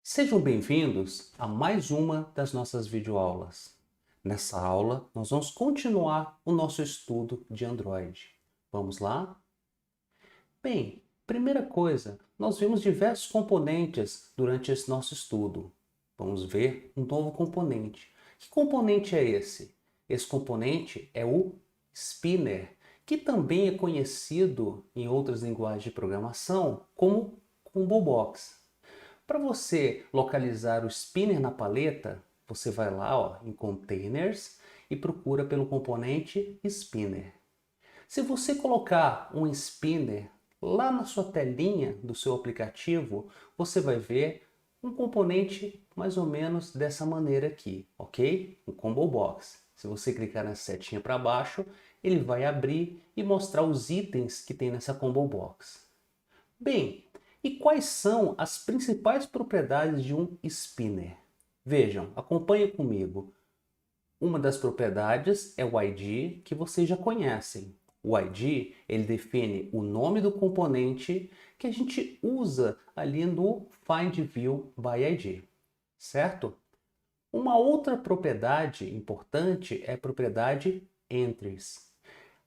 Sejam bem-vindos a mais uma das nossas videoaulas. Nessa aula, nós vamos continuar o nosso estudo de Android. Vamos lá? Bem, primeira coisa, nós vimos diversos componentes durante esse nosso estudo. Vamos ver um novo componente. Que componente é esse? Esse componente é o spinner, que também é conhecido em outras linguagens de programação como Combo Box. Para você localizar o spinner na paleta, você vai lá em Containers e procura pelo componente Spinner. Se você colocar um spinner lá na sua telinha do seu aplicativo, você vai ver um componente mais ou menos dessa maneira aqui, ok? Um Combo Box. Se você clicar na setinha para baixo, ele vai abrir e mostrar os itens que tem nessa Combo Box. Bem, e quais são as principais propriedades de um spinner? Vejam, acompanhem comigo. Uma das propriedades é o ID, que vocês já conhecem. O ID, ele define o nome do componente que a gente usa ali no Find View by ID, certo? Uma outra propriedade importante é a propriedade Entries.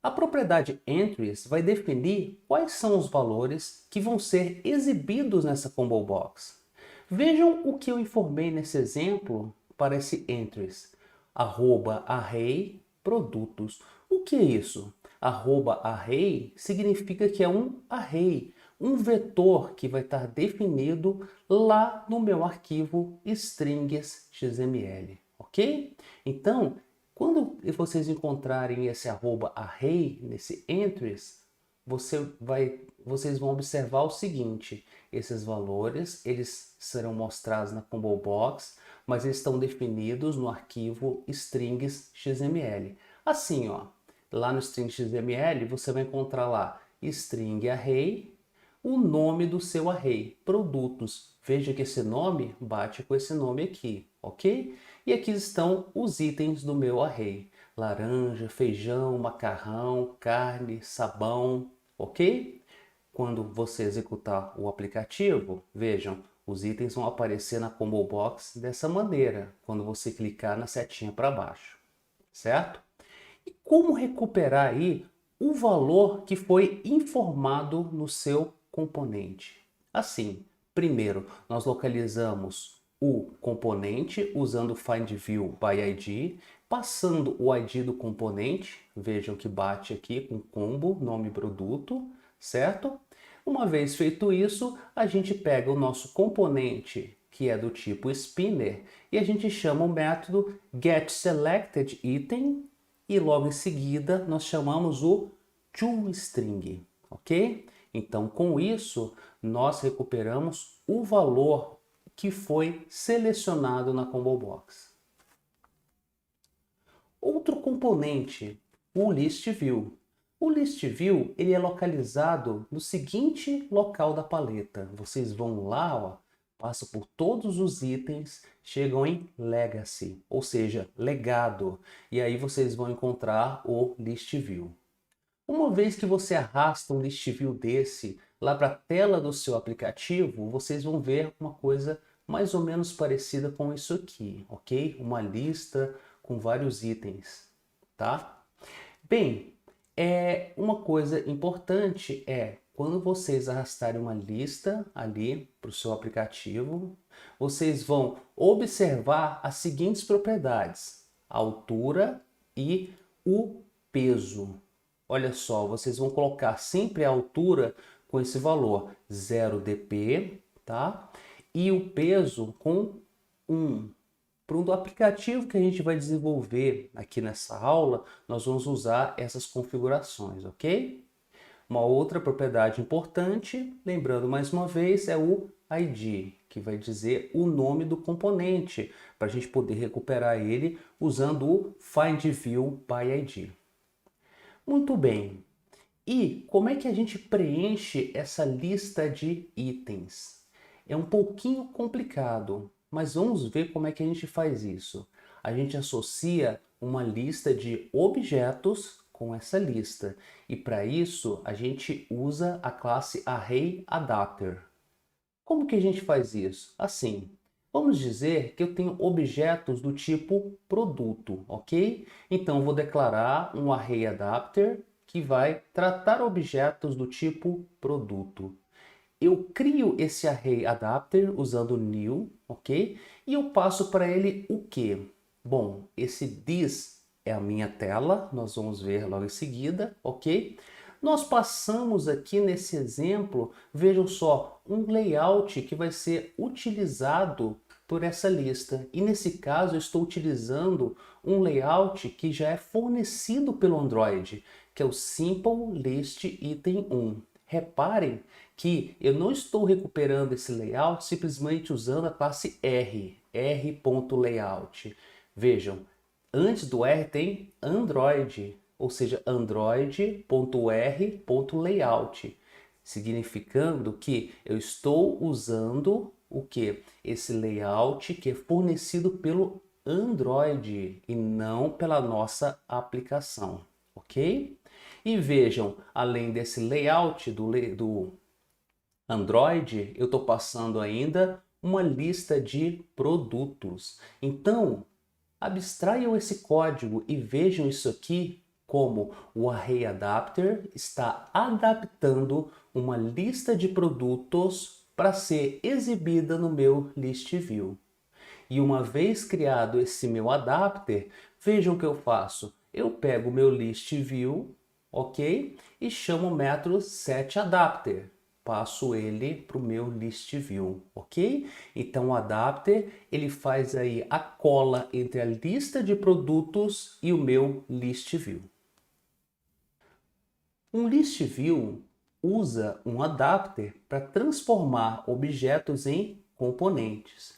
A propriedade Entries vai definir quais são os valores que vão ser exibidos nessa Combo Box. Vejam o que eu informei nesse exemplo para esse Entries. @array produtos. O que é isso? @array significa que é um array, um vetor que vai estar definido lá no meu arquivo strings.xml, ok? Então, quando vocês encontrarem esse @array nesse entries, vocês vão observar o seguinte: esses valores eles serão mostrados na Combo Box, mas eles estão definidos no arquivo strings.xml. Assim, lá no string.xml você vai encontrar lá string array, o nome do seu array, produtos. Veja que esse nome bate com esse nome aqui, ok? E aqui estão os itens do meu array: laranja, feijão, macarrão, carne, sabão, ok? Quando você executar o aplicativo, vejam, os itens vão aparecer na Combo Box dessa maneira, quando você clicar na setinha para baixo, certo? E como recuperar aí o valor que foi informado no seu componente? Assim, primeiro, nós localizamos o componente usando o Find View by ID, passando o ID do componente, vejam que bate aqui com combo, nome produto, certo? Uma vez feito isso, a gente pega o nosso componente, que é do tipo spinner, e a gente chama o método getSelectedItem, e logo em seguida nós chamamos o toString, ok? Então, com isso, nós recuperamos o valor que foi selecionado na Combo Box. Outro componente, o ListView. O ListView ele é localizado no seguinte local da paleta. Vocês vão lá, passam por todos os itens, chegam em Legacy, ou seja, legado. E aí vocês vão encontrar o ListView. Uma vez que você arrasta um ListView desse lá para a tela do seu aplicativo, vocês vão ver uma coisa mais ou menos parecida com isso aqui, ok? Uma lista com vários itens, tá? Bem, uma coisa importante é quando vocês arrastarem uma lista ali para o seu aplicativo, vocês vão observar as seguintes propriedades: a altura e o peso. Olha só, vocês vão colocar sempre a altura com esse valor 0dp, tá? E o peso com 1. Para o aplicativo que a gente vai desenvolver aqui nessa aula, nós vamos usar essas configurações, ok? Uma outra propriedade importante, lembrando mais uma vez, é o ID, que vai dizer o nome do componente, para a gente poder recuperar ele usando o Find View by ID. Muito bem. E como é que a gente preenche essa lista de itens? É um pouquinho complicado, mas vamos ver como é que a gente faz isso. A gente associa uma lista de objetos com essa lista. E para isso, a gente usa a classe ArrayAdapter. Como que a gente faz isso? Assim, Vamos dizer que eu tenho objetos do tipo produto, ok? Então, eu vou declarar um ArrayAdapter que vai tratar objetos do tipo produto. Eu crio esse ArrayAdapter usando new, ok? E eu passo para ele o quê? Bom, esse this é a minha tela, nós vamos ver logo em seguida, ok? Nós passamos aqui nesse exemplo, vejam só, um layout que vai ser utilizado por essa lista. E nesse caso eu estou utilizando um layout que já é fornecido pelo Android, que é o Simple List Item 1. Reparem que eu não estou recuperando esse layout simplesmente usando a classe r.layout. Vejam, antes do R tem Android, ou seja, android.r.layout, significando que eu estou usando o que? Esse layout que é fornecido pelo Android e não pela nossa aplicação, ok? E vejam, além desse layout do Android, eu estou passando ainda uma lista de produtos. Então, abstraiam esse código e vejam isso aqui como o ArrayAdapter está adaptando uma lista de produtos para ser exibida no meu list view. E uma vez criado esse meu adapter, vejam o que eu faço. Eu pego o meu list view, ok? E chamo o método setAdapter. Passo ele para o meu list view, ok? Então o adapter ele faz aí a cola entre a lista de produtos e o meu list view. Um list view usa um adapter para transformar objetos em componentes.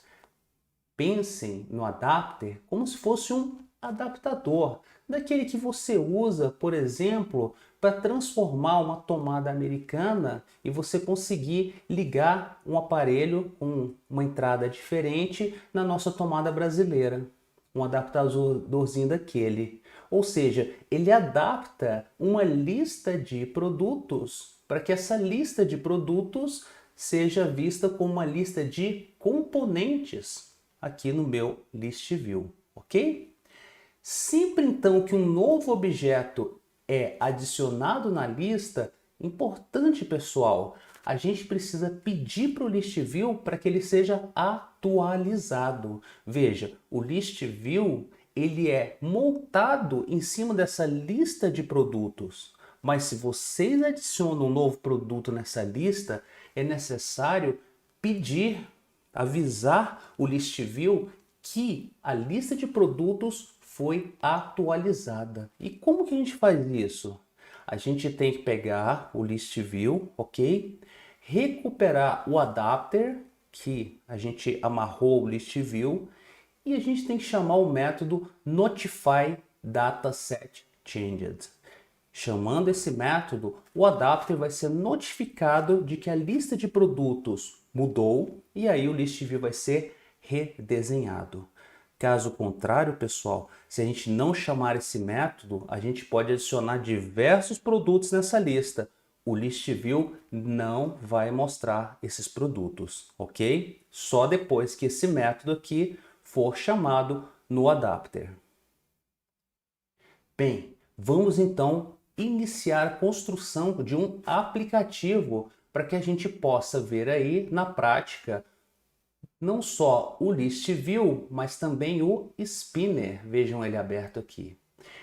Pensem no adapter como se fosse um adaptador, daquele que você usa, por exemplo, para transformar uma tomada americana e você conseguir ligar um aparelho com uma entrada diferente na nossa tomada brasileira. Um adaptadorzinho daquele. Ou seja, ele adapta uma lista de produtos para que essa lista de produtos seja vista como uma lista de componentes aqui no meu list view, ok? Sempre então que um novo objeto é adicionado na lista, importante pessoal, a gente precisa pedir para o list view para que ele seja atualizado. Veja, o list view ele é montado em cima dessa lista de produtos. Mas se vocês adicionam um novo produto nessa lista, é necessário pedir, avisar o list view que a lista de produtos foi atualizada. E como que a gente faz isso? A gente tem que pegar o list view, ok? Recuperar o adapter que a gente amarrou o list view e a gente tem que chamar o método notify dataset changed. Chamando esse método, o adapter vai ser notificado de que a lista de produtos mudou e aí o list view vai ser redesenhado. Caso contrário, pessoal, se a gente não chamar esse método, a gente pode adicionar diversos produtos nessa lista. O list view não vai mostrar esses produtos, ok? Só depois que esse método aqui for chamado no adapter. Bem, vamos então iniciar a construção de um aplicativo para que a gente possa ver aí na prática não só o list view, mas também o spinner. Vejam ele aberto aqui.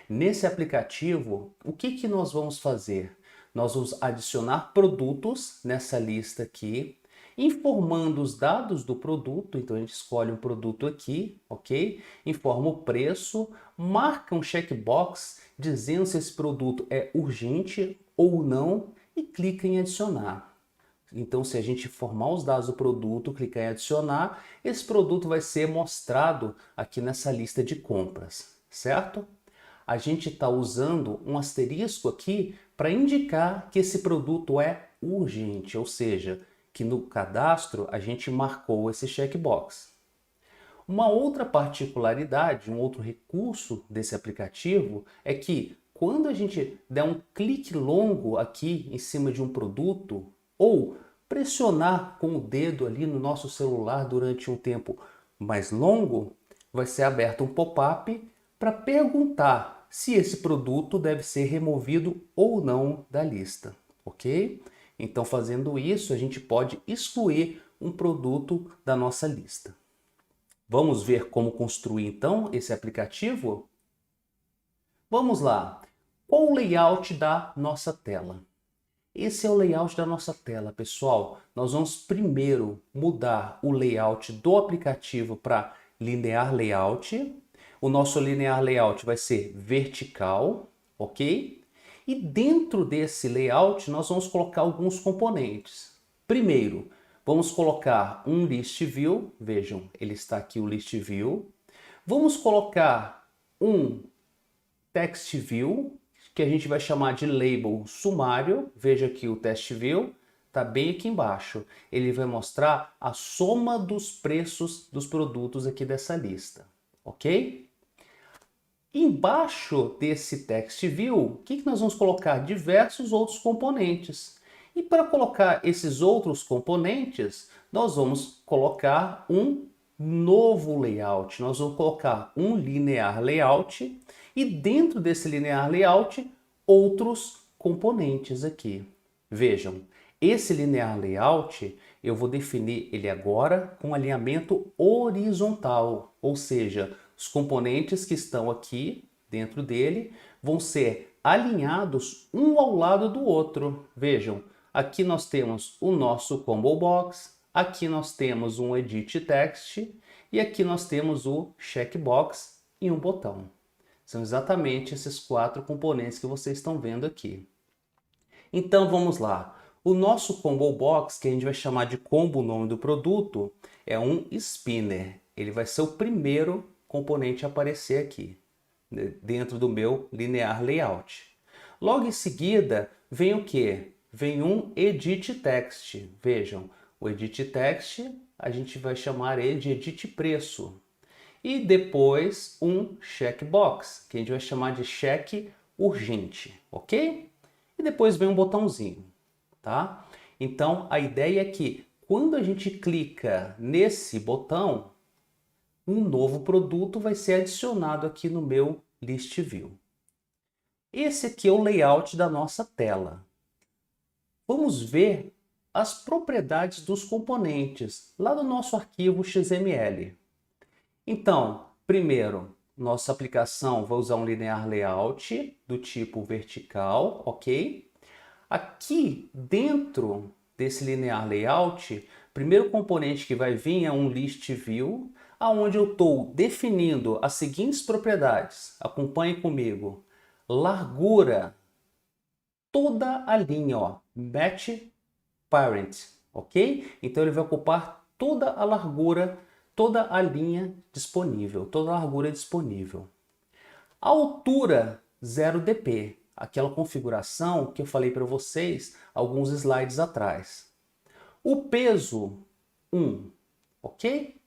Nesse aplicativo, o que nós vamos fazer? Nós vamos adicionar produtos nessa lista aqui, informando os dados do produto. Então a gente escolhe um produto aqui, ok? Informa o preço, marca um checkbox dizendo se esse produto é urgente ou não e clica em adicionar. Então, se a gente informar os dados do produto, clicar em adicionar, esse produto vai ser mostrado aqui nessa lista de compras, certo? A gente está usando um asterisco aqui para indicar que esse produto é urgente, ou seja, que no cadastro a gente marcou esse checkbox. Uma outra particularidade, um outro recurso desse aplicativo é que quando a gente der um clique longo aqui em cima de um produto ou pressionar com o dedo ali no nosso celular durante um tempo mais longo, vai ser aberto um pop-up para perguntar se esse produto deve ser removido ou não da lista, ok? Então, fazendo isso, a gente pode excluir um produto da nossa lista. Vamos ver como construir, então, esse aplicativo? Vamos lá. Qual o layout da nossa tela? Esse é o layout da nossa tela, pessoal. Nós vamos primeiro mudar o layout do aplicativo para linear layout. O nosso linear layout vai ser vertical, ok? E dentro desse layout nós vamos colocar alguns componentes. Primeiro, vamos colocar um list view. Vejam, ele está aqui o list view. Vamos colocar um text view, que a gente vai chamar de label sumário. Veja que o text view está bem aqui embaixo. Ele vai mostrar a soma dos preços dos produtos aqui dessa lista, ok? Embaixo desse text view, o que nós vamos colocar? Diversos outros componentes. E para colocar esses outros componentes, nós vamos colocar um novo layout. Nós vamos colocar um linear layout e dentro desse linear layout, outros componentes aqui. Vejam, esse linear layout, eu vou definir ele agora com alinhamento horizontal, ou seja, os componentes que estão aqui dentro dele vão ser alinhados um ao lado do outro. Vejam, aqui nós temos o nosso Combo Box, aqui nós temos um Edit Text e aqui nós temos o Checkbox e um botão. São exatamente esses 4 componentes que vocês estão vendo aqui. Então vamos lá. O nosso Combo Box, que a gente vai chamar de combo o nome do produto, é um spinner. Ele vai ser o primeiro componente a aparecer aqui, dentro do meu linear layout. Logo em seguida, vem o quê? Vem um Edit Text. Vejam, o Edit Text a gente vai chamar ele de Edit Preço. E depois um checkbox, que a gente vai chamar de cheque urgente, ok? E depois vem um botãozinho, tá? Então a ideia é que quando a gente clica nesse botão, um novo produto vai ser adicionado aqui no meu List View. Esse aqui é o layout da nossa tela. Vamos ver as propriedades dos componentes lá no nosso arquivo XML. Então, primeiro, nossa aplicação vai usar um linear layout do tipo vertical, ok? Aqui dentro desse linear layout, primeiro componente que vai vir é um list view, aonde eu estou definindo as seguintes propriedades. Acompanhe comigo. Largura, toda a linha, ó, match parent, ok? Então ele vai ocupar toda a largura, toda a linha disponível, toda a largura disponível. A altura 0dp, aquela configuração que eu falei para vocês alguns slides atrás. O peso 1, ok?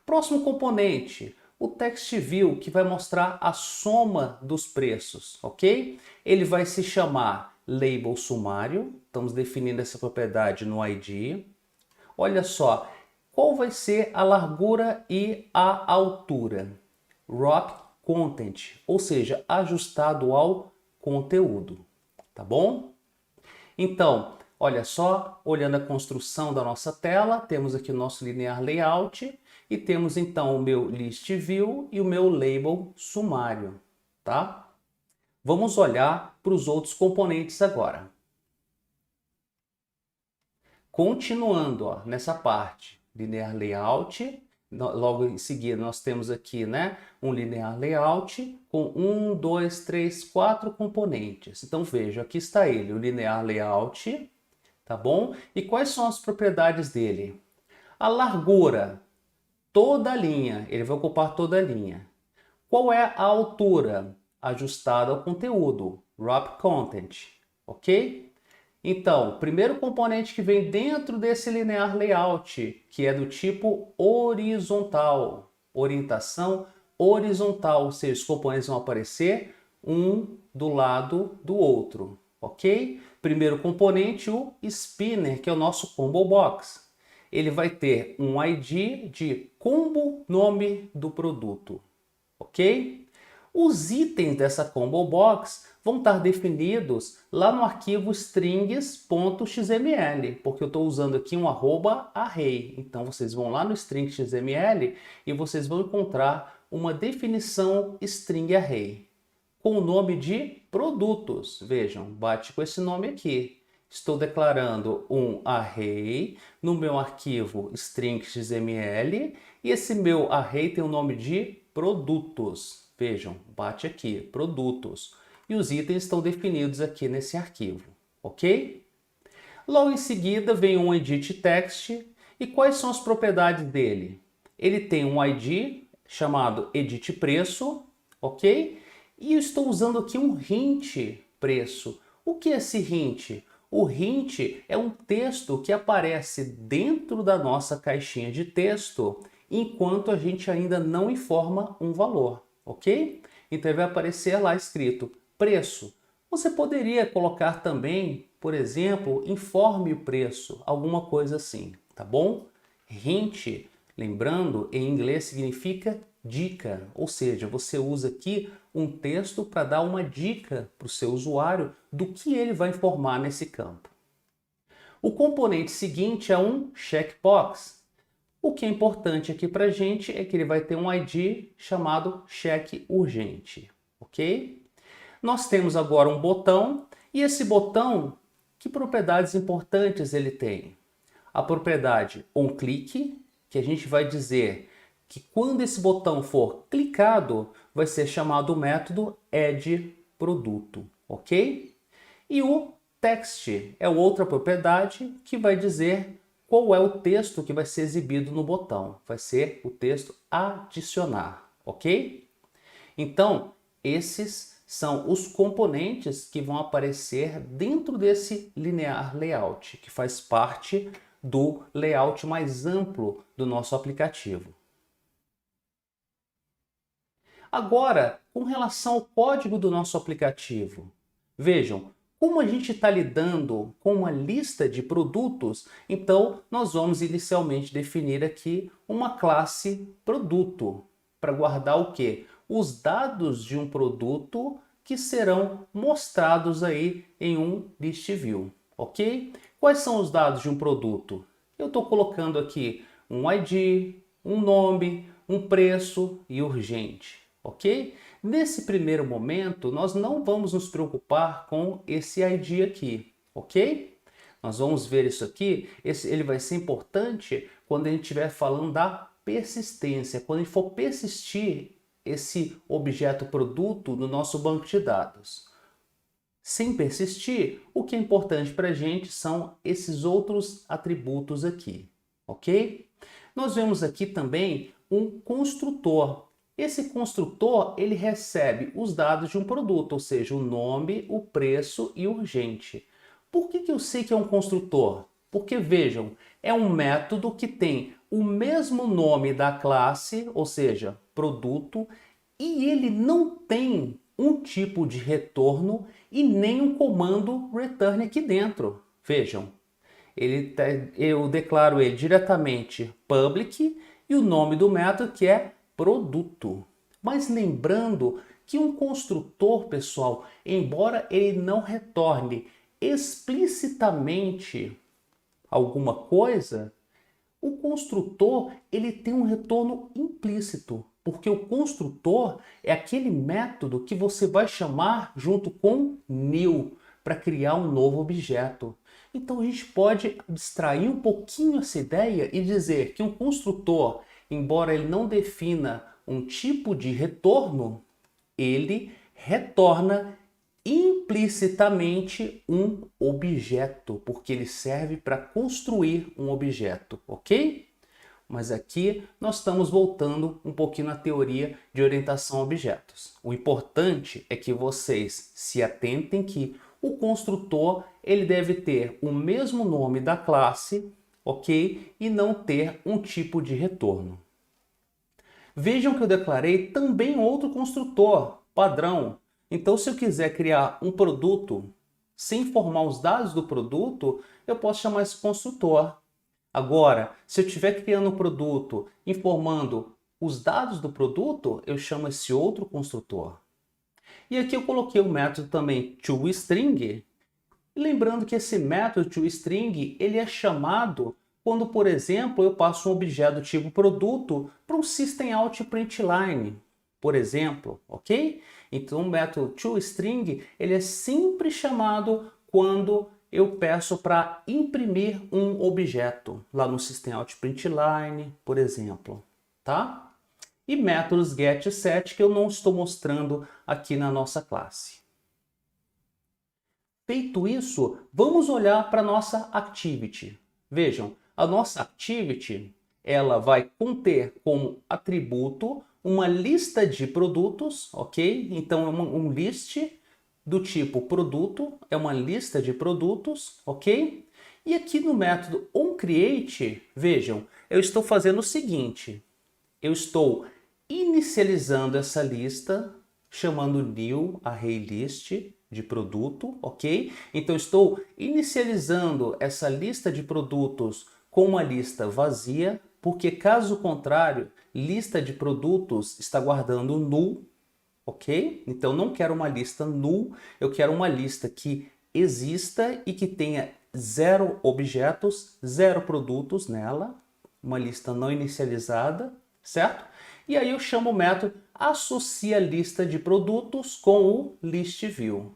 Próximo componente, o text view, que vai mostrar a soma dos preços, ok? Ele vai se chamar label sumário, estamos definindo essa propriedade no ID. Olha só, qual vai ser a largura e a altura? Wrap content, ou seja, ajustado ao conteúdo, tá bom? Então, olha só, olhando a construção da nossa tela, temos aqui o nosso linear layout e temos então o meu list view e o meu label sumário, tá? Vamos olhar para os outros componentes agora. Continuando, ó, nessa parte, linear layout, logo em seguida nós temos aqui, né, um linear layout com 1, 2, 3, 4 componentes. Então veja, aqui está ele, o linear layout, tá bom? E quais são as propriedades dele? A largura, toda a linha, ele vai ocupar toda a linha. Qual é a altura? Ajustada ao conteúdo, wrap content, ok? Então, o primeiro componente que vem dentro desse linear layout, que é do tipo horizontal, orientação horizontal, ou seja, os componentes vão aparecer um do lado do outro, ok? Primeiro componente, o spinner, que é o nosso combo box. Ele vai ter um ID de combo nome do produto, ok? Os itens dessa combo box vão estar definidos lá no arquivo strings.xml, porque eu estou usando aqui um @array. Então vocês vão lá no string.xml e vocês vão encontrar uma definição string array com o nome de produtos. Vejam, bate com esse nome aqui. Estou declarando um array no meu arquivo string.xml e esse meu array tem o nome de produtos. Vejam, bate aqui, produtos. E os itens estão definidos aqui nesse arquivo, ok? Logo em seguida vem um edit text. E quais são as propriedades dele? Ele tem um ID chamado edit preço, ok? E eu estou usando aqui um hint preço. O que é esse hint? O hint é um texto que aparece dentro da nossa caixinha de texto enquanto a gente ainda não informa um valor, ok? Então vai aparecer lá escrito preço. Você poderia colocar também, por exemplo, informe o preço, alguma coisa assim, tá bom? Hint, lembrando, em inglês significa dica, ou seja, você usa aqui um texto para dar uma dica para o seu usuário do que ele vai informar nesse campo. O componente seguinte é um checkbox. O que é importante aqui para a gente é que ele vai ter um ID chamado cheque urgente, ok? Nós temos agora um botão e esse botão, que propriedades importantes ele tem? A propriedade onClick, que a gente vai dizer que quando esse botão for clicado, vai ser chamado o método addProduto, ok? E o text é outra propriedade que vai dizer qual é o texto que vai ser exibido no botão. Vai ser o texto adicionar, ok? Então, esses são os componentes que vão aparecer dentro desse linear layout, que faz parte do layout mais amplo do nosso aplicativo. Agora, com relação ao código do nosso aplicativo, vejam, como a gente está lidando com uma lista de produtos, então nós vamos inicialmente definir aqui uma classe produto, para guardar o quê? Os dados de um produto que serão mostrados aí em um list view, ok? Quais são os dados de um produto? Eu estou colocando aqui um ID, um nome, um preço e urgente, ok? Nesse primeiro momento, nós não vamos nos preocupar com esse ID aqui, ok? Nós vamos ver isso aqui, ele vai ser importante quando a gente estiver falando da persistência, quando a gente for persistir esse objeto produto no nosso banco de dados. Sem persistir, o que é importante para a gente são esses outros atributos aqui, ok? Nós vemos aqui também um construtor. Esse construtor, ele recebe os dados de um produto, ou seja, o nome, o preço e o urgente. Por que eu sei que é um construtor? Porque, vejam, é um método que tem o mesmo nome da classe, ou seja, produto, e ele não tem um tipo de retorno e nem um comando return aqui dentro. Vejam, eu declaro ele diretamente public e o nome do método que é produto. Mas lembrando que um construtor, pessoal, embora ele não retorne explicitamente alguma coisa, o construtor ele tem um retorno implícito, porque o construtor é aquele método que você vai chamar junto com new para criar um novo objeto. Então a gente pode abstrair um pouquinho essa ideia e dizer que um construtor, embora ele não defina um tipo de retorno, ele retorna implicitamente um objeto, porque ele serve para construir um objeto, ok? Mas aqui nós estamos voltando um pouquinho na teoria de orientação a objetos. O importante é que vocês se atentem que o construtor ele deve ter o mesmo nome da classe, ok? E não ter um tipo de retorno. Vejam que eu declarei também outro construtor, padrão. Então, se eu quiser criar um produto sem informar os dados do produto, eu posso chamar esse construtor. Agora, se eu estiver criando um produto informando os dados do produto, eu chamo esse outro construtor. E aqui eu coloquei o método também toString, lembrando que esse método toString ele é chamado quando, por exemplo, eu passo um objeto do tipo produto para um systemoutPrintln, por exemplo, ok? Então o método toString ele é sempre chamado quando eu peço para imprimir um objeto lá no systemoutPrintln, por exemplo, tá? E métodos get e set que eu não estou mostrando aqui na nossa classe. Feito isso, vamos olhar para a nossa activity. Vejam, a nossa activity ela vai conter como atributo uma lista de produtos, ok? Então é um list do tipo produto, é uma lista de produtos, ok? E aqui no método onCreate, vejam, eu estou fazendo o seguinte, eu estou inicializando essa lista, chamando new ArrayList de produto, ok? Então estou inicializando essa lista de produtos com uma lista vazia, porque caso contrário, lista de produtos está guardando null, ok? Então não quero uma lista null, eu quero uma lista que exista e que tenha 0 objetos, 0 produtos nela, uma lista não inicializada, certo? E aí eu chamo o método associa lista de produtos com o listview.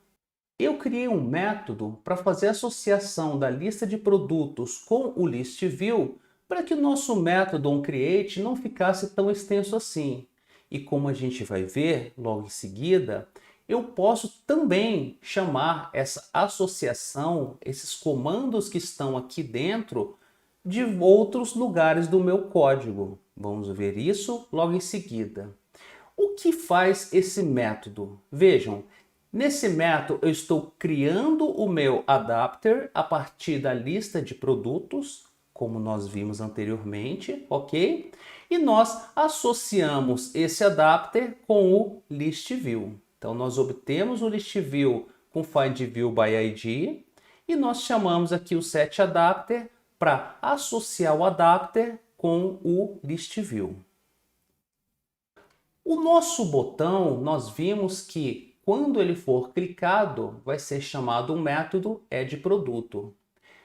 Eu criei um método para fazer a associação da lista de produtos com o listview para que o nosso método onCreate não ficasse tão extenso assim. E como a gente vai ver logo em seguida, eu posso também chamar essa associação, esses comandos que estão aqui dentro, de outros lugares do meu código. Vamos ver isso logo em seguida. O que faz esse método? Vejam, nesse método eu estou criando o meu adapter a partir da lista de produtos, como nós vimos anteriormente, ok? E nós associamos esse adapter com o listview. Então nós obtemos o listview com findView by ID e nós chamamos aqui o setAdapter para associar o adapter com o listview. O nosso botão, nós vimos que quando ele for clicado, vai ser chamado um método addProduto.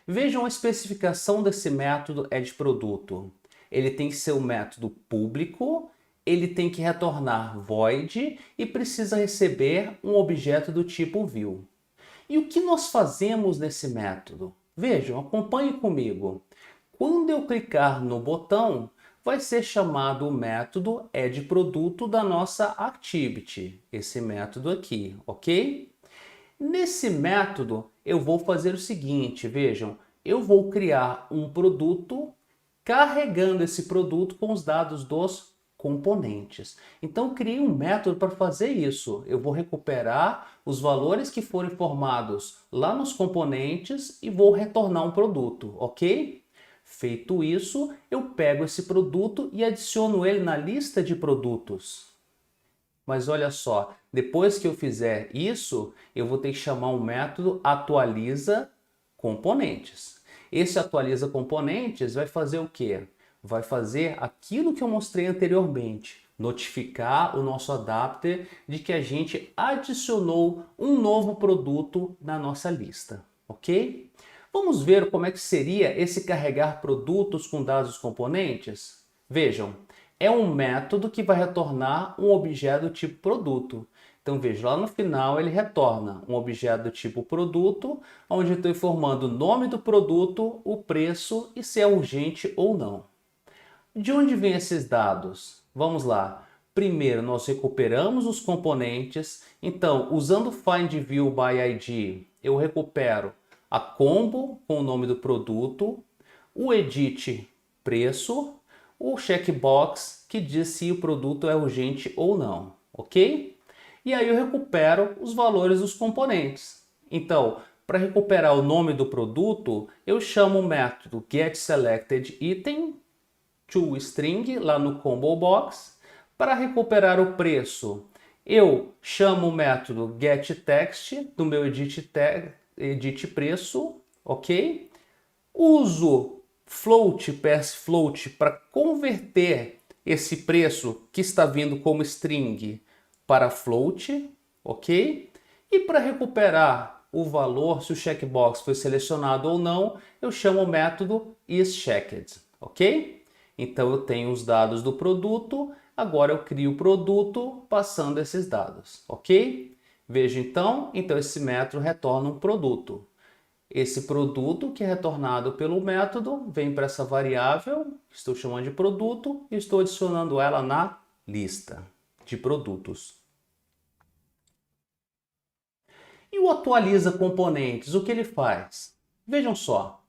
Vejam a especificação desse método addProduto. Ele tem que ser um método público, ele tem que retornar void e precisa receber um objeto do tipo view. E o que nós fazemos nesse método? Vejam, acompanhe comigo. Quando eu clicar no botão, vai ser chamado o método addProduto da nossa activity, esse método aqui, ok? Nesse método, eu vou fazer o seguinte, vejam, eu vou criar um produto carregando esse produto com os dados dos componentes. Então, criei um método para fazer isso. Eu vou recuperar os valores que foram formados lá nos componentes e vou retornar um produto, ok? Feito isso, eu pego esse produto e adiciono ele na lista de produtos. Mas olha só, depois que eu fizer isso, eu vou ter que chamar um método atualiza componentes. Esse atualiza componentes vai fazer o quê? Vai fazer aquilo que eu mostrei anteriormente, notificar o nosso adapter de que a gente adicionou um novo produto na nossa lista, ok? Vamos ver como é que seria esse carregar produtos com dados dos componentes? Vejam, é um método que vai retornar um objeto do tipo produto. Então veja, lá no final ele retorna um objeto do tipo produto, onde eu estou informando o nome do produto, o preço e se é urgente ou não. De onde vêm esses dados? Vamos lá. Primeiro, nós recuperamos os componentes. Então, usando findView by ID, eu recupero a combo com o nome do produto, o edit preço, o checkbox que diz se o produto é urgente ou não, ok? E aí eu recupero os valores dos componentes. Então, para recuperar o nome do produto, eu chamo o método getSelectedItem toString lá no combo box. Para recuperar o preço, eu chamo o método getText do meu edit preço, ok? Uso float, PSFloat, para converter esse preço que está vindo como string para float, ok? E para recuperar o valor, se o checkbox foi selecionado ou não, eu chamo o método isChecked, ok? Então eu tenho os dados do produto, agora eu crio o produto passando esses dados, ok? Veja então esse método retorna um produto. Esse produto que é retornado pelo método vem para essa variável, que estou chamando de produto, e estou adicionando ela na lista de produtos. E o atualiza componentes, o que ele faz? Vejam só,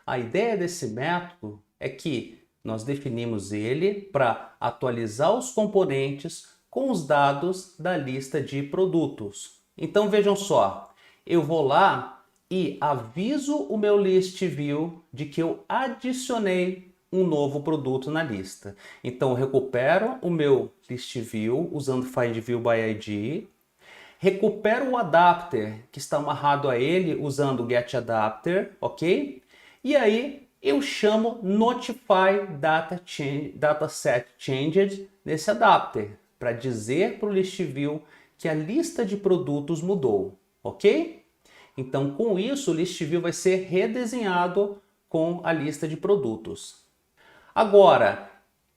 a ideia desse método é que nós definimos ele para atualizar os componentes com os dados da lista de produtos. Então vejam só, eu vou lá e aviso o meu list view de que eu adicionei um novo produto na lista. Então eu recupero o meu list view usando find view by ID, recupero o adapter que está amarrado a ele usando o getAdapter, ok? E aí eu chamo notify dataset changed nesse adapter para dizer para o list view que a lista de produtos mudou, ok? Então com isso o list view vai ser redesenhado com a lista de produtos. Agora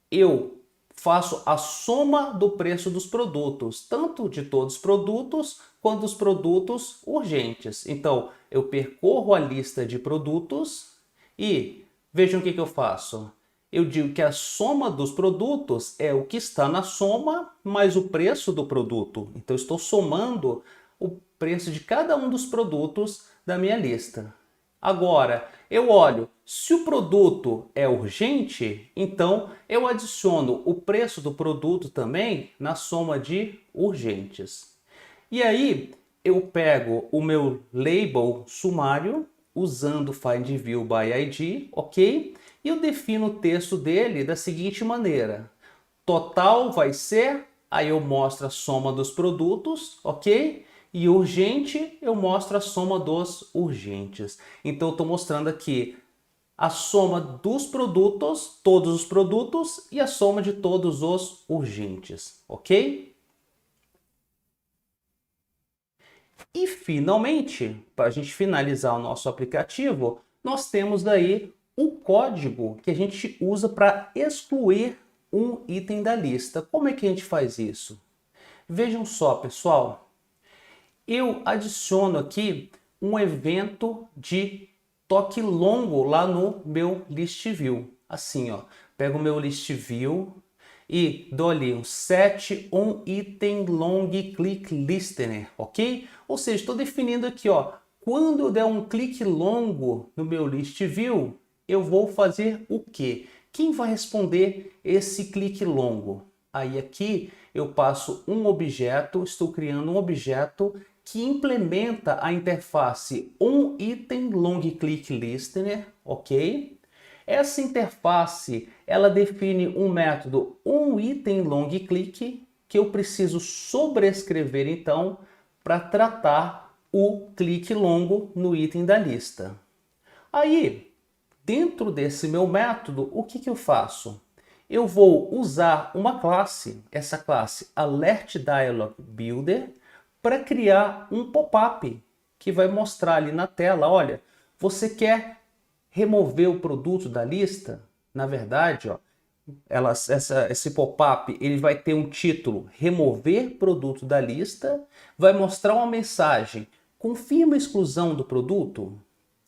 eu faço a soma do preço dos produtos, tanto de todos os produtos quanto dos produtos urgentes. Então, eu percorro a lista de produtos e vejam o que eu faço. Eu digo que a soma dos produtos é o que está na soma mais o preço do produto. Então, eu estou somando o preço de cada um dos produtos da minha lista. Agora, eu olho, se o produto é urgente, então eu adiciono o preço do produto também na soma de urgentes. E aí, eu pego o meu label sumário, usando find view by ID, ok? E eu defino o texto dele da seguinte maneira. Total vai ser, aí eu mostro a soma dos produtos, ok? E urgente, eu mostro a soma dos urgentes. Então, eu estou mostrando aqui a soma dos produtos, todos os produtos, e a soma de todos os urgentes, ok? E, finalmente, para a gente finalizar o nosso aplicativo, nós temos daí o código que a gente usa para excluir um item da lista. Como é que a gente faz isso? Vejam só, pessoal. Eu adiciono aqui um evento de toque longo lá no meu list view. Assim, ó, pego o meu list view e dou ali um set on item long click listener, ok? Ou seja, estou definindo aqui, ó, quando eu der um clique longo no meu list view, eu vou fazer o quê? Quem vai responder esse clique longo? Aí aqui eu passo um objeto, estou criando um objeto que implementa a interface onItemLongClickListener, ok? Essa interface, ela define um método onItemLongClick que eu preciso sobrescrever então para tratar o clique longo no item da lista. Aí, dentro desse meu método, o que eu faço? Eu vou usar uma classe, essa classe AlertDialogBuilder, para criar um pop-up que vai mostrar ali na tela, olha, você quer remover o produto da lista? Na verdade, ó, esse pop-up ele vai ter um título remover produto da lista, vai mostrar uma mensagem, confirma a exclusão do produto,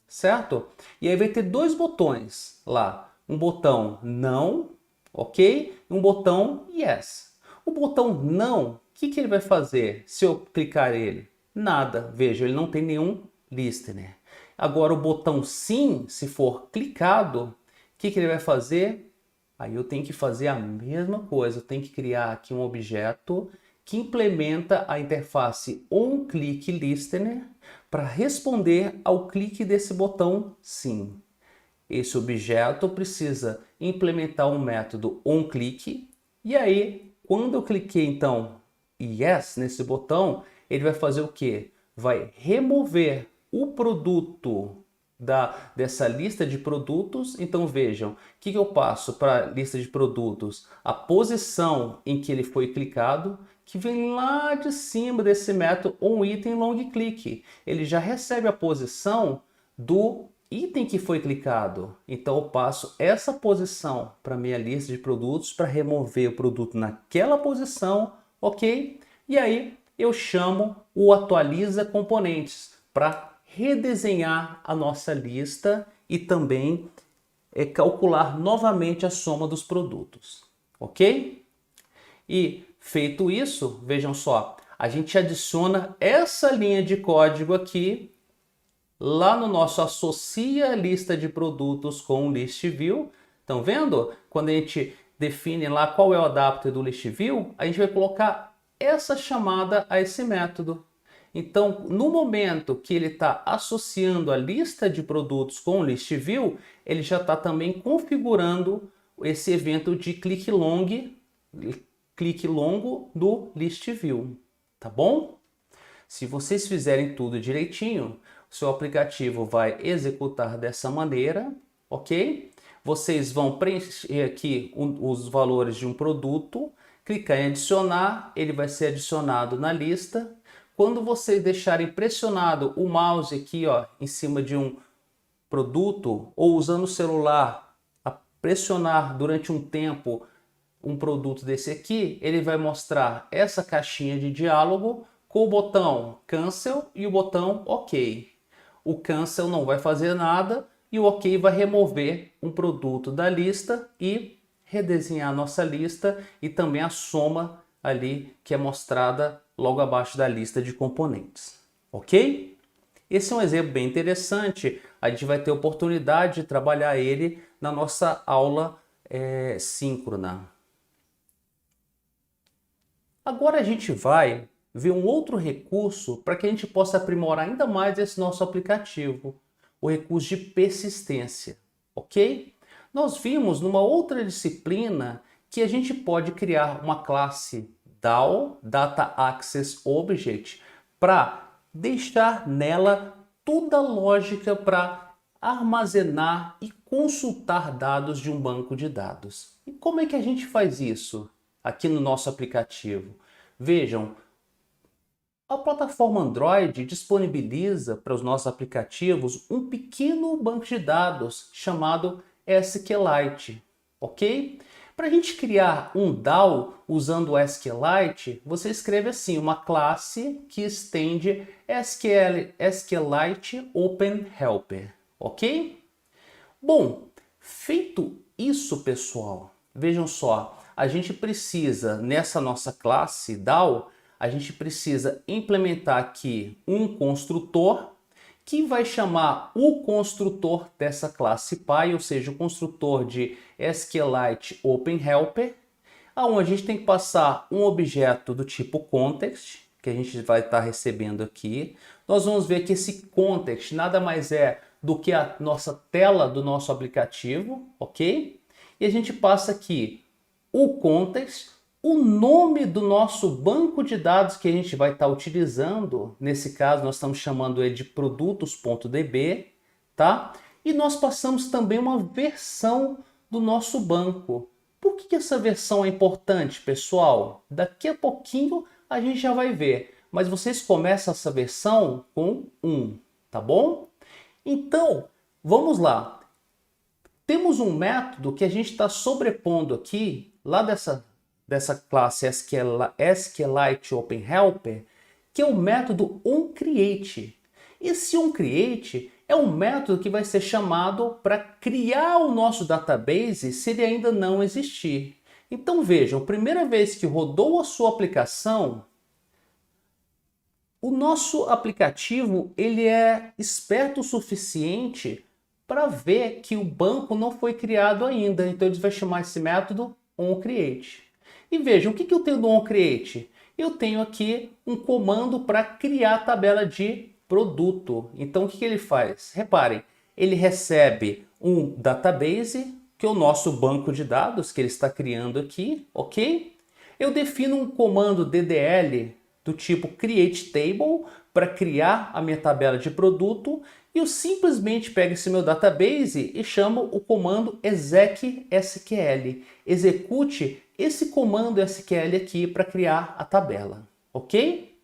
certo? E aí vai ter dois botões lá, um botão não, ok? E um botão yes. O botão não, o que ele vai fazer se eu clicar ele? Nada, veja, ele não tem nenhum listener. Agora o botão sim, se for clicado, o que ele vai fazer? Aí eu tenho que fazer a mesma coisa, eu tenho que criar aqui um objeto que implementa a interface onClickListener para responder ao clique desse botão sim. Esse objeto precisa implementar um método onClick e aí, quando eu cliquei então yes nesse botão, ele vai fazer o quê? Vai remover o produto dessa lista de produtos. Então vejam, o que eu passo para a lista de produtos? A posição em que ele foi clicado, que vem lá de cima desse método onItemLongClick. Ele já recebe a posição do item que foi clicado. Então eu passo essa posição para minha lista de produtos para remover o produto naquela posição, ok? E aí eu chamo o atualiza componentes para redesenhar a nossa lista e também calcular novamente a soma dos produtos, ok? E feito isso, vejam só, a gente adiciona essa linha de código aqui lá no nosso associa lista de produtos com o list view. Estão vendo? Quando a gente define lá qual é o adapter do list view, a gente vai colocar essa chamada a esse método. Então, no momento que ele está associando a lista de produtos com o list view, ele já está também configurando esse evento de clique longo do list view, tá bom? Se vocês fizerem tudo direitinho, o seu aplicativo vai executar dessa maneira, ok? Vocês vão preencher aqui os valores de um produto, clicar em adicionar, ele vai ser adicionado na lista. Quando vocês deixarem pressionado o mouse aqui, ó, em cima de um produto, ou usando o celular a pressionar durante um tempo um produto desse aqui, ele vai mostrar essa caixinha de diálogo com o botão Cancel e o botão OK. O Cancel não vai fazer nada e o OK vai remover um produto da lista e redesenhar a nossa lista e também a soma ali que é mostrada logo abaixo da lista de componentes, ok? Esse é um exemplo bem interessante, a gente vai ter oportunidade de trabalhar ele na nossa aula síncrona. Agora a gente vai ver um outro recurso para que a gente possa aprimorar ainda mais esse nosso aplicativo, o recurso de persistência, ok? Nós vimos numa outra disciplina que a gente pode criar uma classe DAO, Data Access Object, para deixar nela toda a lógica para armazenar e consultar dados de um banco de dados. E como é que a gente faz isso aqui no nosso aplicativo? Vejam, a plataforma Android disponibiliza para os nossos aplicativos um pequeno banco de dados chamado SQLite, ok? Para a gente criar um DAO usando o SQLite, você escreve assim, uma classe que estende SQLite Open Helper, ok? Bom, feito isso, pessoal, vejam só, a gente precisa, nessa nossa classe DAO, a gente precisa implementar aqui um construtor que vai chamar o construtor dessa classe Py, ou seja, o construtor de SQLite Open Helper, onde a gente tem que passar um objeto do tipo context, que a gente vai estar recebendo aqui. Nós vamos ver que esse context nada mais é do que a nossa tela do nosso aplicativo, ok? E a gente passa aqui o context, o nome do nosso banco de dados que a gente vai estar utilizando, nesse caso nós estamos chamando ele de produtos.db, tá? E nós passamos também uma versão do nosso banco. Por que essa versão é importante, pessoal? Daqui a pouquinho a gente já vai ver, mas vocês começam essa versão com 1, tá bom? Então, vamos lá. Temos um método que a gente está sobrepondo aqui, lá dessa classe SQLite Open Helper, que é o método onCreate. Esse onCreate é um método que vai ser chamado para criar o nosso database se ele ainda não existir. Então vejam, a primeira vez que rodou a sua aplicação, o nosso aplicativo ele é esperto o suficiente para ver que o banco não foi criado ainda. Então ele vai chamar esse método onCreate. E vejam, o que eu tenho no onCreate? Eu tenho aqui um comando para criar a tabela de produto. Então o que ele faz? Reparem, ele recebe um database, que é o nosso banco de dados que ele está criando aqui, ok? Eu defino um comando DDL do tipo create table para criar a minha tabela de produto e eu simplesmente pego esse meu database e chamo o comando exec_sql. Execute esse comando SQL aqui para criar a tabela, ok?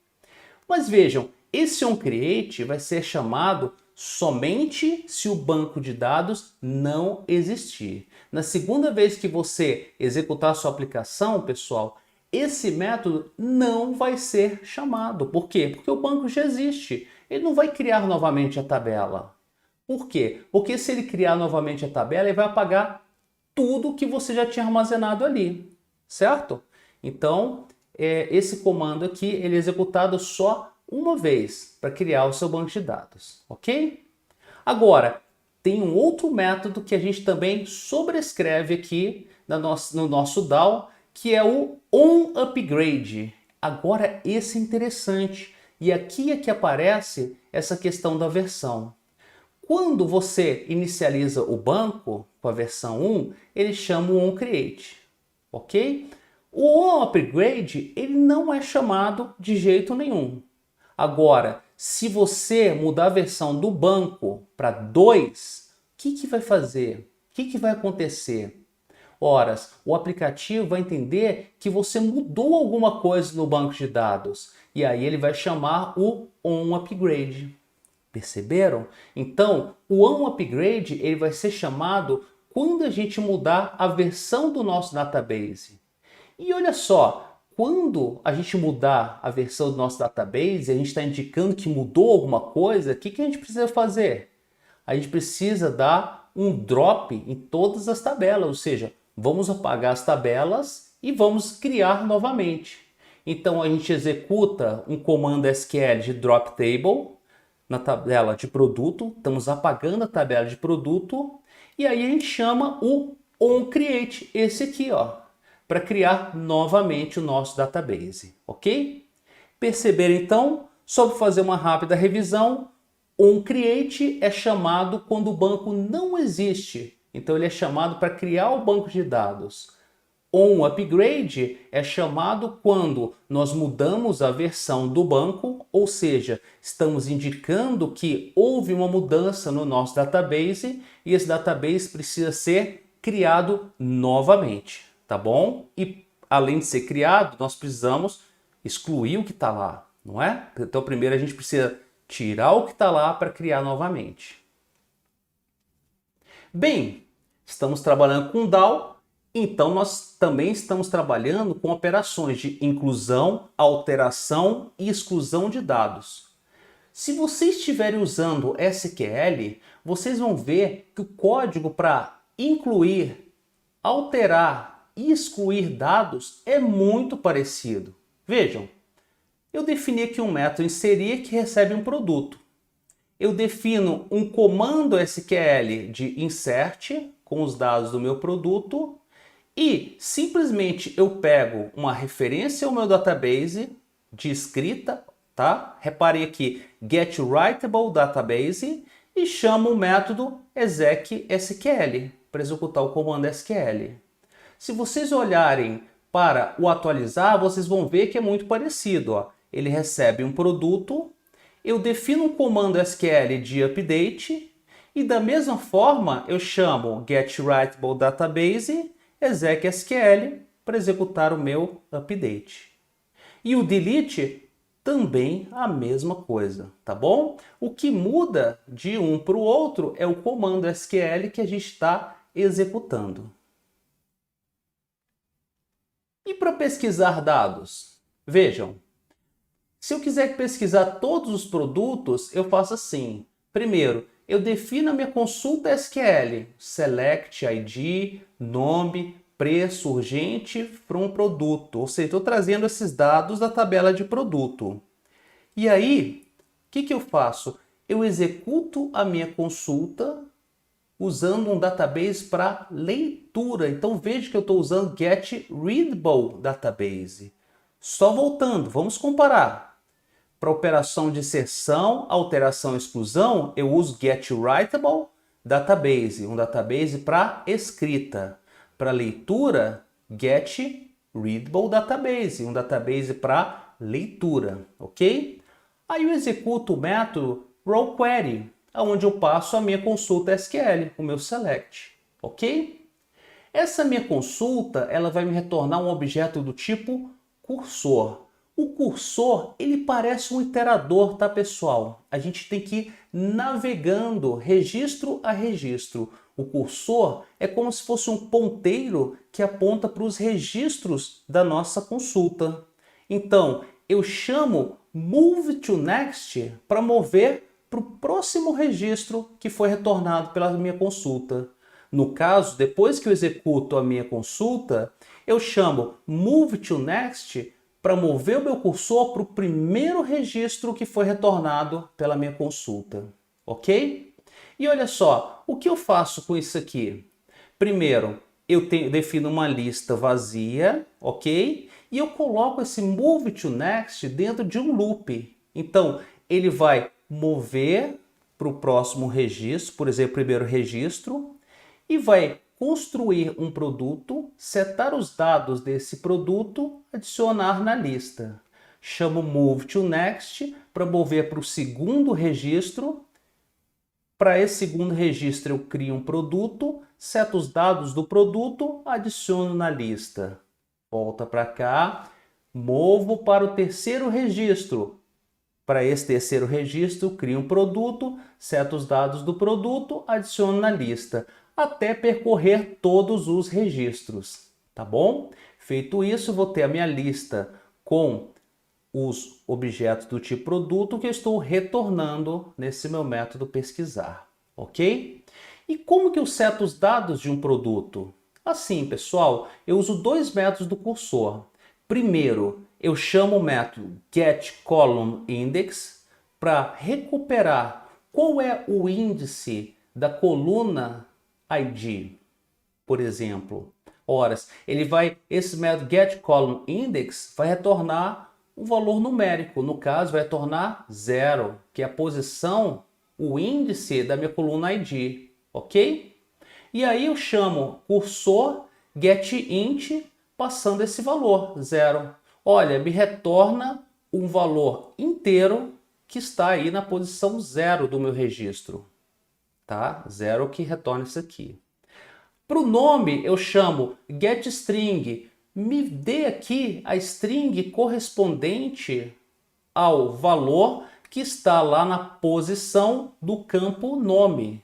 Mas vejam, esse onCreate vai ser chamado somente se o banco de dados não existir. Na segunda vez que você executar a sua aplicação, pessoal, esse método não vai ser chamado. Por quê? Porque o banco já existe. Ele não vai criar novamente a tabela. Por quê? Porque se ele criar novamente a tabela, ele vai apagar tudo que você já tinha armazenado ali, certo? Então, esse comando aqui, ele é executado só uma vez para criar o seu banco de dados, ok? Agora, tem um outro método que a gente também sobrescreve aqui no nosso DAO, que é o onUpgrade. Agora, esse é interessante. E aqui é que aparece essa questão da versão. Quando você inicializa o banco com a versão 1, ele chama o onCreate, ok? O onUpgrade, ele não é chamado de jeito nenhum. Agora, se você mudar a versão do banco para 2, o que vai fazer? O que vai acontecer? Ora, o aplicativo vai entender que você mudou alguma coisa no banco de dados e aí ele vai chamar o onUpgrade. Perceberam? Então, o onUpgrade ele vai ser chamado quando a gente mudar a versão do nosso database. E olha só, quando a gente mudar a versão do nosso database, a gente está indicando que mudou alguma coisa, o que a gente precisa fazer? A gente precisa dar um drop em todas as tabelas, ou seja, vamos apagar as tabelas e vamos criar novamente. Então a gente executa um comando SQL de drop table na tabela de produto, estamos apagando a tabela de produto e aí a gente chama o onCreate, esse aqui, ó, para criar novamente o nosso database, ok? Perceberam então? Só para fazer uma rápida revisão, onCreate é chamado quando o banco não existe, então ele é chamado para criar o banco de dados. OnUpgrade é chamado quando nós mudamos a versão do banco, ou seja, estamos indicando que houve uma mudança no nosso database e esse database precisa ser criado novamente, tá bom? E além de ser criado, nós precisamos excluir o que está lá, não é? Então primeiro a gente precisa tirar o que está lá para criar novamente. Bem, estamos trabalhando com DAO. Então, nós também estamos trabalhando com operações de inclusão, alteração e exclusão de dados. Se vocês estiverem usando SQL, vocês vão ver que o código para incluir, alterar e excluir dados é muito parecido. Vejam, eu defini aqui um método inserir que recebe um produto. Eu defino um comando SQL de insert com os dados do meu produto e simplesmente eu pego uma referência ao meu database de escrita, tá? Reparem aqui, getWritable_database e chamo o método exec_sql para executar o comando SQL. Se vocês olharem para o atualizar, vocês vão ver que é muito parecido, ó. Ele recebe um produto, eu defino um comando SQL de update e da mesma forma eu chamo getWritable_database exec_sql para executar o meu update. E o delete também a mesma coisa, tá bom? O que muda de um para o outro é o comando SQL que a gente está executando. E para pesquisar dados? Vejam, se eu quiser pesquisar todos os produtos, eu faço assim. Primeiro, eu defino a minha consulta SQL, select ID, nome, preço urgente from produto, ou seja, estou trazendo esses dados da tabela de produto. E aí, o que eu faço? Eu executo a minha consulta usando um database para leitura. Então veja que eu estou usando getReadable_database. Só voltando, vamos comparar. Para operação de inserção, alteração e exclusão, eu uso getWritable_database, um database para escrita. Para leitura, getReadable_database, um database para leitura, ok? Aí eu executo o método rowQuery, onde eu passo a minha consulta SQL, o meu select, ok? Essa minha consulta, ela vai me retornar um objeto do tipo cursor. O cursor, ele parece um iterador, tá, pessoal? A gente tem que ir navegando registro a registro. O cursor é como se fosse um ponteiro que aponta para os registros da nossa consulta. Então, eu chamo Move to Next para mover para o próximo registro que foi retornado pela minha consulta. No caso, depois que eu executo a minha consulta, eu chamo Move to Next para mover o meu cursor para o primeiro registro que foi retornado pela minha consulta, ok? E olha só, o que eu faço com isso aqui? Primeiro, eu defino uma lista vazia, ok? E eu coloco esse Move to Next dentro de um loop. Então, ele vai mover para o próximo registro, por exemplo, primeiro registro, e vai construir um produto, setar os dados desse produto, adicionar na lista. Chamo Move to Next para mover para o segundo registro. Para esse segundo registro eu crio um produto, seto os dados do produto, adiciono na lista. Volta para cá, movo para o terceiro registro. Para esse terceiro registro, crio um produto, seto os dados do produto, adiciono na lista, até percorrer todos os registros, tá bom? Feito isso, vou ter a minha lista com os objetos do tipo produto que eu estou retornando nesse meu método pesquisar, ok? E como que eu seto os dados de um produto? Assim, pessoal, eu uso dois métodos do cursor. Primeiro, eu chamo o método getColumnIndex para recuperar qual é o índice da coluna ID, por exemplo. Ora, esse método getColumnIndex vai retornar um valor numérico, no caso vai retornar 0, que é a posição, o índice da minha coluna ID, ok? E aí eu chamo cursor getInt passando esse valor, 0. Olha, me retorna um valor inteiro que está aí na posição 0 do meu registro, tá? 0 que retorna isso aqui. Para o nome eu chamo getString, me dê aqui a string correspondente ao valor que está lá na posição do campo nome.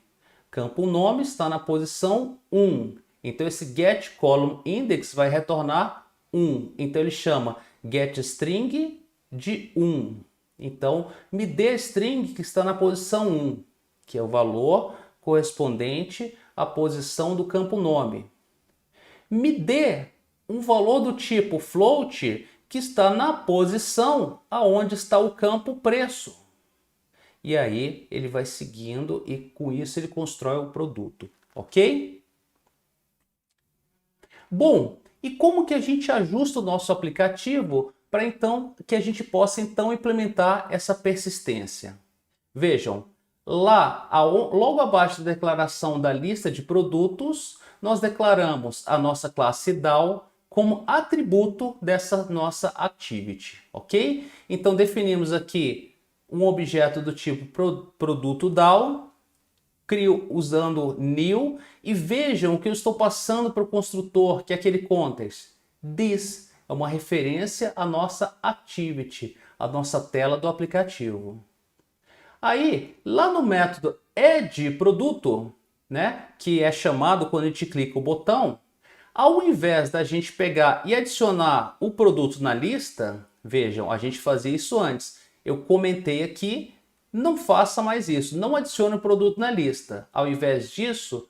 Campo nome está na posição 1. Então esse getColumnIndex vai retornar 1. Então ele chama getString de 1. Então me dê a string que está na posição 1, que é o valor correspondente à posição do campo nome. Me dê um valor do tipo float que está na posição aonde está o campo preço. E aí ele vai seguindo e com isso ele constrói o produto, ok? Bom, e como que a gente ajusta o nosso aplicativo para então que a gente possa então implementar essa persistência? Vejam, lá logo abaixo da declaração da lista de produtos, nós declaramos a nossa classe DAO como atributo dessa nossa activity, ok? Então definimos aqui um objeto do tipo produto DAO, crio usando new e vejam o que eu estou passando para o construtor, que é aquele context. This é uma referência à nossa activity, à nossa tela do aplicativo. Aí, lá no método addProduto, né, que é chamado quando a gente clica o botão, ao invés da gente pegar e adicionar o produto na lista, vejam, a gente fazia isso antes. Eu comentei aqui, não faça mais isso, não adicione o produto na lista. Ao invés disso,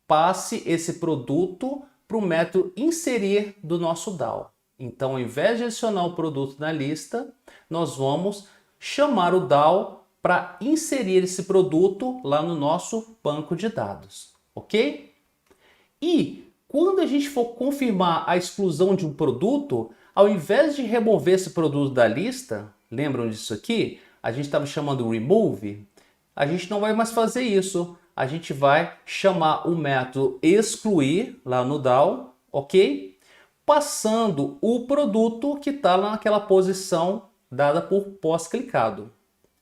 passe esse produto para o método inserir do nosso DAO. Então, ao invés de adicionar o produto na lista, nós vamos chamar o DAO para inserir esse produto lá no nosso banco de dados, ok? E quando a gente for confirmar a exclusão de um produto, ao invés de remover esse produto da lista, lembram disso aqui? A gente estava chamando remove, a gente não vai mais fazer isso. A gente vai chamar o método excluir lá no DAO, ok? passando o produto que está lá naquela posição dada por pós-clicado,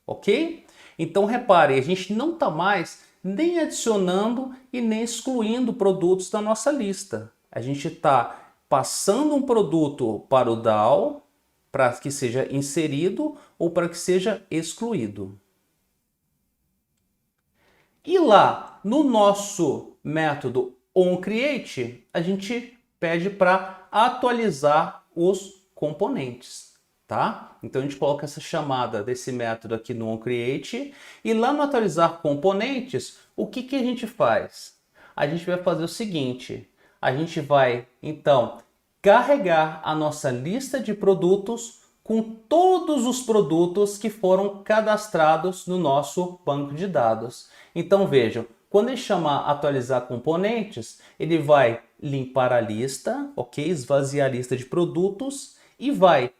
ok? Então repare, a gente não está mais nem adicionando e nem excluindo produtos da nossa lista. A gente está passando um produto para o DAO para que seja inserido ou para que seja excluído. E lá no nosso método onCreate, a gente pede para atualizar os componentes, tá? Então a gente coloca essa chamada desse método aqui no onCreate e lá no atualizar componentes, o que a gente faz? A gente vai fazer o seguinte, a gente vai então carregar a nossa lista de produtos com todos os produtos que foram cadastrados no nosso banco de dados. Então vejam, quando ele chamar atualizar componentes, ele vai limpar a lista, ok? Esvaziar a lista de produtos e vai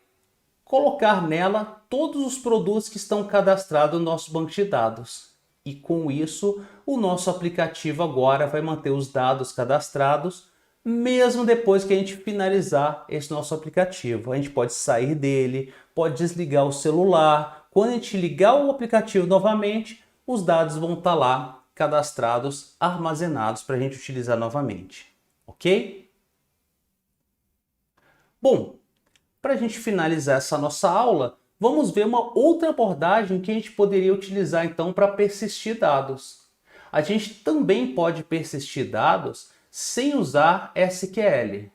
colocar nela todos os produtos que estão cadastrados no nosso banco de dados. E com isso, o nosso aplicativo agora vai manter os dados cadastrados, mesmo depois que a gente finalizar esse nosso aplicativo. A gente pode sair dele, pode desligar o celular. Quando a gente ligar o aplicativo novamente, os dados vão estar lá cadastrados, armazenados para a gente utilizar novamente, ok? Bom, para a gente finalizar essa nossa aula, vamos ver uma outra abordagem que a gente poderia utilizar então para persistir dados. A gente também pode persistir dados sem usar SQL.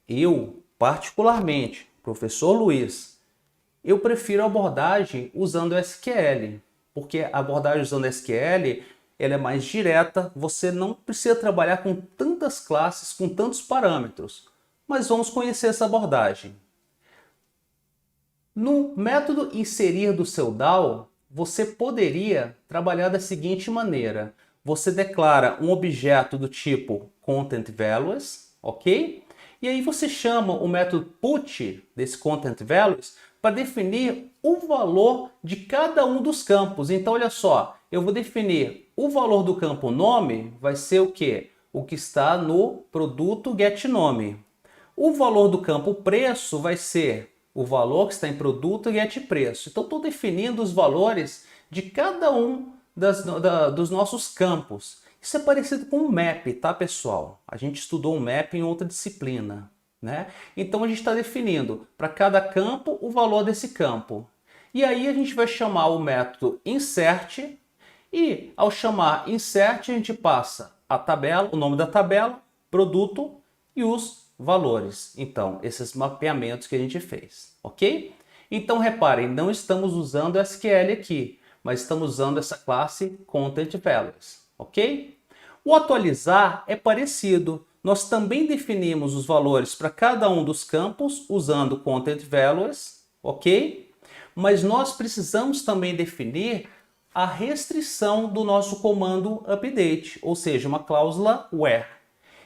Eu, particularmente, professor Luiz, eu prefiro a abordagem usando SQL, porque a abordagem usando SQL ela é mais direta, você não precisa trabalhar com tantas classes, com tantos parâmetros. Mas vamos conhecer essa abordagem. No método inserir do seu DAO, você poderia trabalhar da seguinte maneira. Você declara um objeto do tipo Content Values, ok? E aí você chama o método put desse Content Values para definir o valor de cada um dos campos. Então olha só, eu vou definir o valor do campo nome, vai ser o quê? O que está no produto getNome. O valor do campo preço vai ser o valor que está em produto getPreço. Então estou definindo os valores de cada um dos nossos campos. Isso é parecido com um map, tá pessoal? A gente estudou um map em outra disciplina, né? Então a gente está definindo para cada campo o valor desse campo. E aí a gente vai chamar o método insert e ao chamar insert a gente passa a tabela, o nome da tabela, produto e os valores. Então esses mapeamentos que a gente fez, ok? Então reparem, não estamos usando SQL aqui, mas estamos usando essa classe Content Values, ok? O atualizar é parecido. Nós também definimos os valores para cada um dos campos usando Content Values, ok? Mas nós precisamos também definir a restrição do nosso comando update, ou seja, uma cláusula where.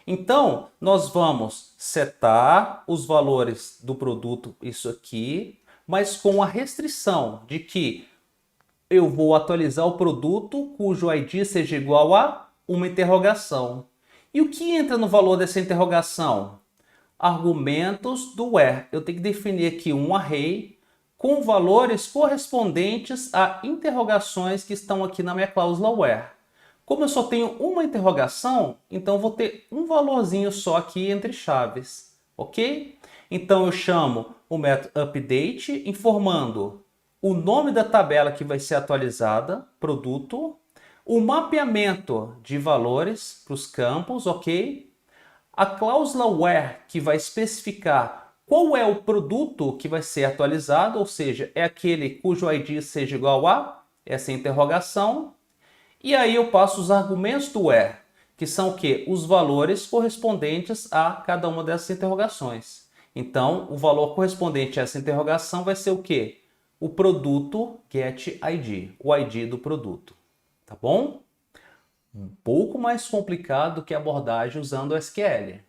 Então, nós vamos setar os valores do produto, isso aqui, mas com a restrição de que eu vou atualizar o produto cujo ID seja igual a uma interrogação. E o que entra no valor dessa interrogação? Argumentos do where. Eu tenho que definir aqui um array com valores correspondentes a interrogações que estão aqui na minha cláusula where. Como eu só tenho uma interrogação, então vou ter um valorzinho só aqui entre chaves, ok? Então eu chamo o método update informando o nome da tabela que vai ser atualizada, produto, o mapeamento de valores para os campos, ok? A cláusula where que vai especificar qual é o produto que vai ser atualizado, ou seja, é aquele cujo ID seja igual a essa interrogação. E aí eu passo os argumentos do where, que são o quê? Os valores correspondentes a cada uma dessas interrogações. Então, o valor correspondente a essa interrogação vai ser o quê? O produto getID, o ID do produto. Tá bom? Um pouco mais complicado que a abordagem usando o SQL.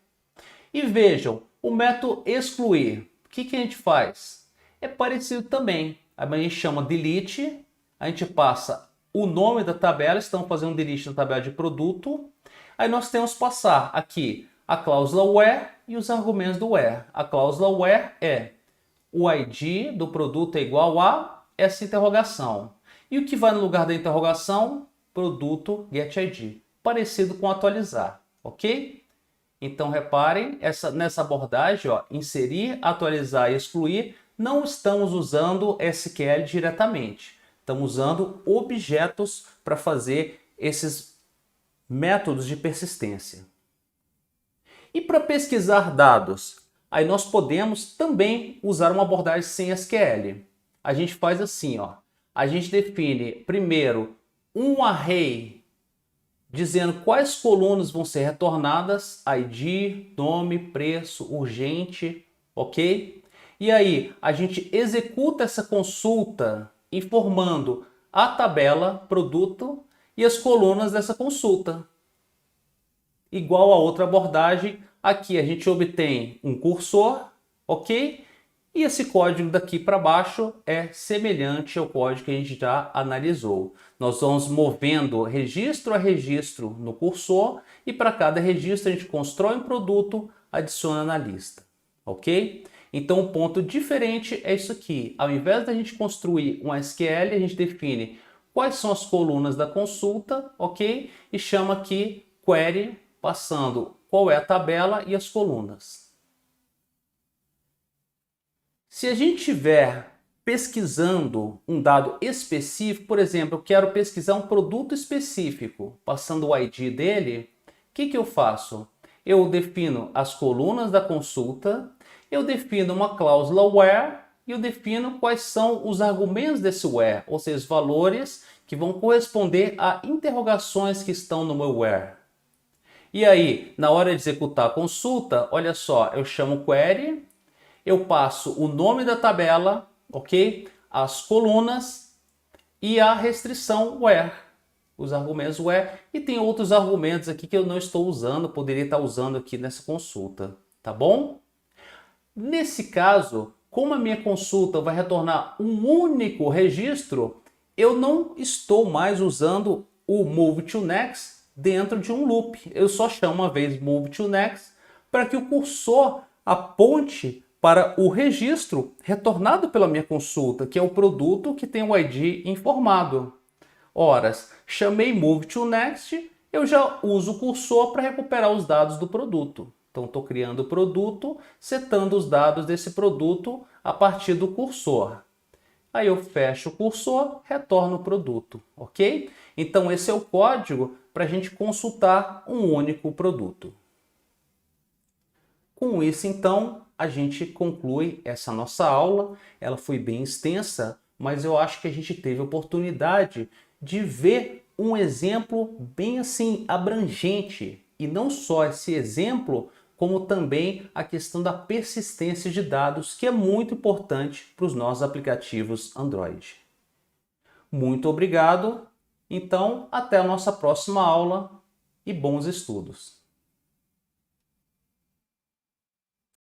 E vejam, o método excluir, o que a gente faz? É parecido também. A gente chama delete, a gente passa o nome da tabela, estamos fazendo um delete na tabela de produto. Aí nós temos que passar aqui a cláusula where e os argumentos do where. A cláusula where é o ID do produto é igual a essa interrogação. E o que vai no lugar da interrogação? Produto getID. Parecido com atualizar, ok? Então reparem, nessa abordagem, ó, inserir, atualizar e excluir, não estamos usando SQL diretamente. Estamos usando objetos para fazer esses métodos de persistência. E para pesquisar dados, aí nós podemos também usar uma abordagem sem SQL. A gente faz assim, ó. A gente define primeiro um array dizendo quais colunas vão ser retornadas, ID, nome, preço, urgente, ok? E aí a gente executa essa consulta informando a tabela, produto e as colunas dessa consulta. Igual a outra abordagem, aqui a gente obtém um cursor, ok? E esse código daqui para baixo é semelhante ao código que a gente já analisou. Nós vamos movendo registro a registro no cursor e para cada registro a gente constrói um produto, adiciona na lista, ok? Então o ponto diferente é isso aqui. Ao invés da gente construir um SQL, a gente define quais são as colunas da consulta, ok? E chama aqui query, passando qual é a tabela e as colunas. Se a gente estiver pesquisando um dado específico, por exemplo, eu quero pesquisar um produto específico, passando o ID dele, o que eu faço? Eu defino as colunas da consulta, eu defino uma cláusula where e eu defino quais são os argumentos desse where, ou seja, os valores que vão corresponder a interrogações que estão no meu where. E aí, na hora de executar a consulta, olha só, eu chamo query, eu passo o nome da tabela, ok? As colunas e a restrição where, os argumentos where, e tem outros argumentos aqui que eu não estou usando, poderia estar usando aqui nessa consulta, tá bom? Nesse caso, como a minha consulta vai retornar um único registro, eu não estou mais usando o move to next dentro de um loop. Eu só chamo uma vez move to next para que o cursor aponte para o registro retornado pela minha consulta, que é o produto que tem o ID informado. Ora, chamei move to next, eu já uso o cursor para recuperar os dados do produto. Então, estou criando o produto, setando os dados desse produto a partir do cursor. Aí eu fecho o cursor, retorno o produto, ok? Então, esse é o código para a gente consultar um único produto. Com isso, então, a gente conclui essa nossa aula. Ela foi bem extensa, mas eu acho que a gente teve a oportunidade de ver um exemplo bem assim abrangente. E não só esse exemplo, como também a questão da persistência de dados, que é muito importante para os nossos aplicativos Android. Muito obrigado. Então, até a nossa próxima aula e bons estudos.